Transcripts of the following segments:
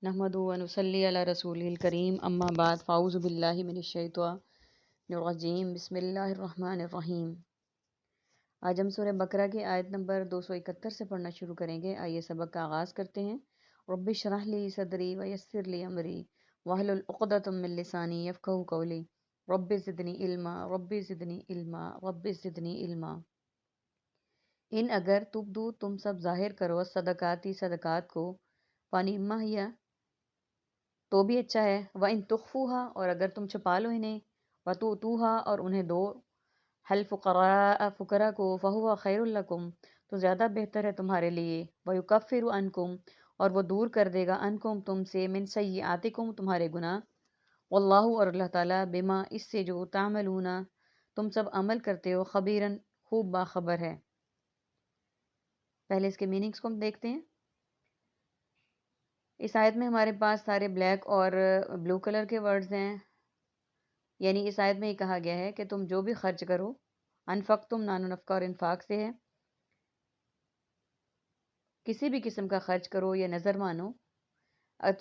नहमदु व नुसल्ली अला रसूलिल करीम अम्मा बाद फ़ाऊज़ु बिल्लाहि मिनश शैतानिर रजीम बिस्मिल्लाहिर रहमानिर रहीम। आज हम सूरह बकरा की आयत नंबर 271 से पढ़ना शुरू करेंगे। आइए सबक का आगाज़ करते हैं। रब्बि शरह ली सदरी व यस्सिर ली अमरी वहलुल उक़दतम मिन लिसानी यफ़क़हू क़ौली रब्बि ज़िदनी इल्मा रब्बि ज़िदनी इल्मा रब्बि ज़िदनी इल्मा। इन अगर तुब्दू तुम सब ज़ाहिर करो सदकाती सदकात को फ़निम्मा हिया तो भी अच्छा है। व इन तुखफूहा और अगर तुम छुपा लो इन्हें, व तो तूहा और उन्हें दो, हल फ़ुक़रा फ़ुक़रा को फ़हुवा खैरुल लकुम तो ज़्यादा बेहतर है तुम्हारे लिए। व युकफ़िरु अन्कुम और वो दूर कर देगा अन्कुम तुमसे मिन सय्यातिकुम तुम्हारे गुनाह। वल्लाहु और अल्लाह ताला बिमा इससे जो तामलूना तुम सब अमल करते हो खबीरन खूब बाखबर है। पहले इसके मीनिंग्स को हम देखते हैं। इस आयत में हमारे पास सारे ब्लैक और ब्लू कलर के वर्ड्स हैं। यानी इस आयत में ये कहा गया है कि तुम जो भी खर्च करो, अनफक तुम नानो नफ़का और इन्फाक से है, किसी भी किस्म का खर्च करो या नज़र मानो।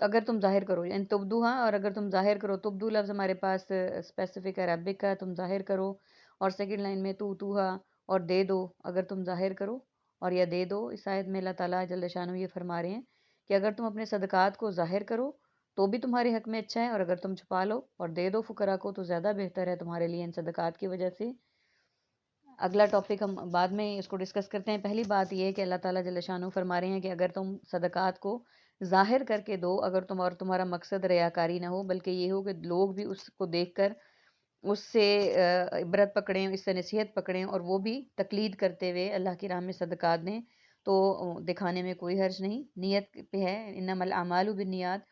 अगर तुम जाहिर करो यानी तुब्दुहा और अगर तुम जाहिर करो, तुब्दू लफ्ज़ हमारे पास स्पेसिफिक अरबिक का, तुम जाहिर करो। और सेकंड लाइन में तू तूहा और दे दो, अगर तुम जाहिर करो और या दे दो। इस आयत में अल्लाह ताला जल्ल शानो ये फरमा रहे हैं कि अगर तुम अपने सदकात को जाहिर करो तो भी तुम्हारे हक में अच्छा है, और अगर तुम छुपा लो और दे दो फुकरा को तो ज़्यादा बेहतर है तुम्हारे लिए इन सदकात की वजह से। अगला टॉपिक हम बाद में इसको डिस्कस करते हैं। पहली बात ये है कि अल्लाह ताला जल्ल शानो फरमा रहे हैं कि अगर तुम सदकात को ज़ाहिर करके दो, अगर तुम्हारा मकसद रियाकारी ना हो, बल्कि ये हो कि लोग भी उसको देखकर उससे इबरत पकड़ें, इससे नसीहत पकड़ें और वो भी तकलीद करते हुए अल्लाह की राह में सदकात दें, तो दिखाने में कोई हर्ज नहीं। नीयत पे है, इन्नमल आमालु बिन्नियात,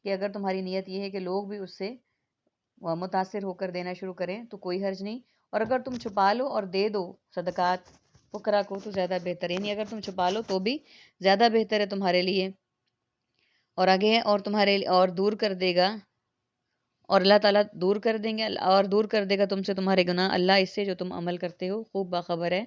कि अगर तुम्हारी नीयत ये है कि लोग भी उससे मुतासिर होकर देना शुरू करें तो कोई हर्ज नहीं। और अगर तुम छुपा लो और दे दो सदकात फुकरा को तो ज़्यादा बेहतर है। यानी अगर तुम छुपा लो तो भी ज़्यादा बेहतर है तुम्हारे लिए। और आगे है और तुम्हारे और दूर कर देगा, और अल्लाह ताला दूर कर देंगे और दूर कर देगा तुमसे तुम्हारे गुनाह, अल्लाह इससे जो तुम अमल करते हो खूब बाखबर है।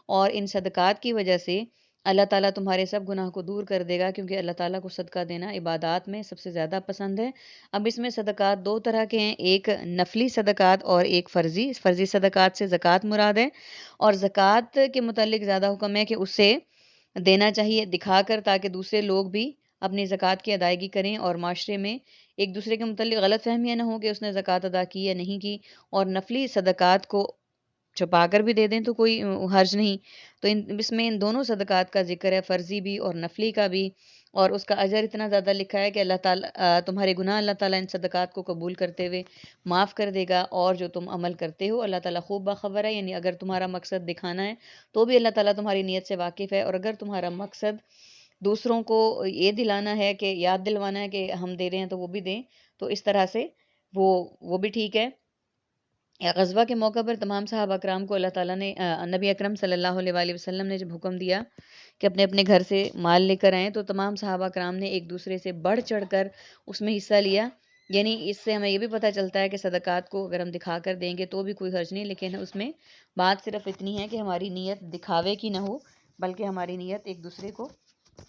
और इन सदकात की वजह से अल्लाह ताला तुम्हारे सब गुनाह को दूर कर देगा, क्योंकि अल्लाह ताला को सदका देना इबादात में सबसे ज़्यादा पसंद है। अब इसमें सदकात दो तरह के हैं, एक नफली सदकात और एक फ़र्ज़ी सदकात से ज़कात मुराद है। और ज़कात के मुतालिक ज़्यादा हुक्म है कि उससे देना चाहिए दिखाकर, ताकि दूसरे लोग भी अपनी ज़कात की अदायगी करें और माशरे में एक दूसरे के मुतालिक गलत फहमियाँ ना हो कि उसने ज़कात अदा की या नहीं की। और नफली सदकात को छुपा कर भी दे दें तो कोई हर्ज नहीं। तो इसमें इन दोनों सदकात का जिक्र है, फ़र्ज़ी भी और नफली का भी। और उसका अजर इतना ज़्यादा लिखा है कि अल्लाह ताला तुम्हारे गुनाह अल्लाह ताला इन सदकात को कबूल करते हुए माफ़ कर देगा, और जो तुम अमल करते हो अल्लाह ताला खूब बाखबर है। यानी अगर तुम्हारा मकसद दिखाना है तो भी अल्लाह ताला तुम्हारी नीयत से वाकिफ़ है, और अगर तुम्हारा मकसद दूसरों को ये दिलाना है कि याद दिलवाना है कि हम दे रहे हैं तो वो भी दें, तो इस तरह से वो भी ठीक है। ग़ज़वा के मौका पर तमाम सहाबा कराम को अल्लाह ताला ने नबी अकरम सल्लल्लाहु अलैहि वसल्लम ने जब हुक्म दिया कि अपने अपने घर से माल लेकर आएँ, तो तमाम सहाबा कराम ने एक दूसरे से बढ़ चढ़ कर उसमें हिस्सा लिया। यानी इससे हमें ये भी पता चलता है कि सदकात को अगर हम दिखा कर देंगे तो भी कोई हर्ज नहीं, लेकिन उसमें बात सिर्फ इतनी है कि हमारी नीयत दिखावे की ना हो, बल्कि हमारी नीयत एक दूसरे को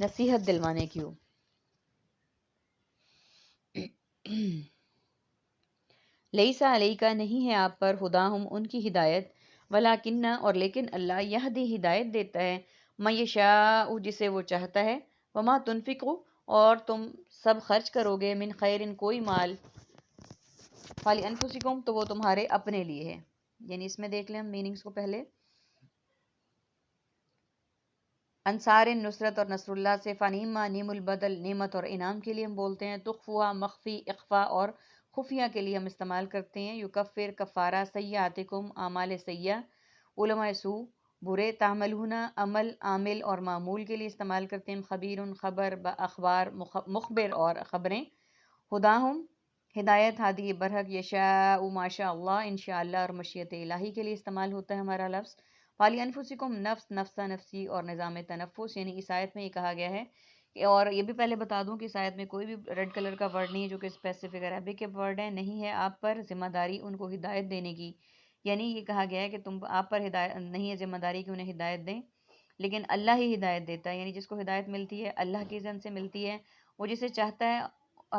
नसीहत दिलवाने की हो। लईसा अलैका नहीं है आप पर हुदाहुम उनकी हिदायत, वलाकिन्ना और लेकिन अल्लाह यहदी हिदायत देता है, मयशाउ जिसे वो चाहता है, वमा तुनफिकु और तुम सब खर्च करोगे, मिन खैरिन कोई माल, फाली अनफुसिकुम तो वो तुम्हारे अपने लिए है। यानी इसमें देख लें हम मीनिंग्स को पहले। अंसार नुसरत और नसरुल्लाह से, फ़नीमा नीमुल बदल नेमत और इनाम के लिए हम बोलते हैं। तुखफुआ मख्फी इख्फा और खुफिया के लिए हम इस्तेमाल करते हैं। युकफ़िर कफ़ारा सय्यातिकुम आमाल सय्या उलमा सू बुरे, तामलूना अमल आमिल और मामूल के लिए इस्तेमाल करते हैं। खबीरुन खबर अखबार मुखबिर और ख़बरें। हुदाहुम हिदायत, हादी बरहक, यशाउ माशा अल्लाह इंशाअल्लाह और मशीयत इलाही के लिए इस्तेमाल होता है हमारा लफ्ज़। फाली अनफुसिकुम नफ्स नफ्सा नफसी और निज़ाम तनफ़ुस। यानी इस आयत में ये कहा गया है कि, और ये भी पहले बता दूं कि इस आयत में कोई भी रेड कलर का वर्ड नहीं है जो कि स्पेसिफिक अरबिक के वर्ड है। नहीं है आप पर ज़िम्मेदारी उनको हिदायत देने की। यानी ये कहा गया है कि तुम आप पर हिदायत नहीं है ज़िम्मेदारी कि उन्हें हिदायत दें, लेकिन अल्लाह ही हिदायत देता है। यानी जिसको हिदायत मिलती है अल्लाह के इज़्न से मिलती है। वो जिसे चाहता है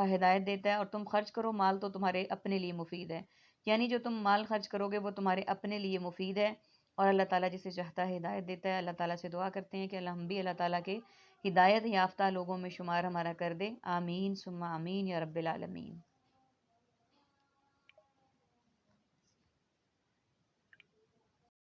ہدایت دیتا ہے، اور تم خرچ کرو مال تو تمہارے اپنے لیے مفید ہے، یعنی جو تم مال خرچ کرو گے وہ تمہارے اپنے لیے مفید ہے، اور اللہ تعالیٰ جسے چاہتا ہے ہدایت دیتا ہے۔ اللہ تعالیٰ سے دعا کرتے ہیں کہ اللہ ہم بھی اللہ تعالیٰ کے ہدایت یافتہ لوگوں میں شمار ہمارا کر دے، آمین ثم آمین یا رب العالمین۔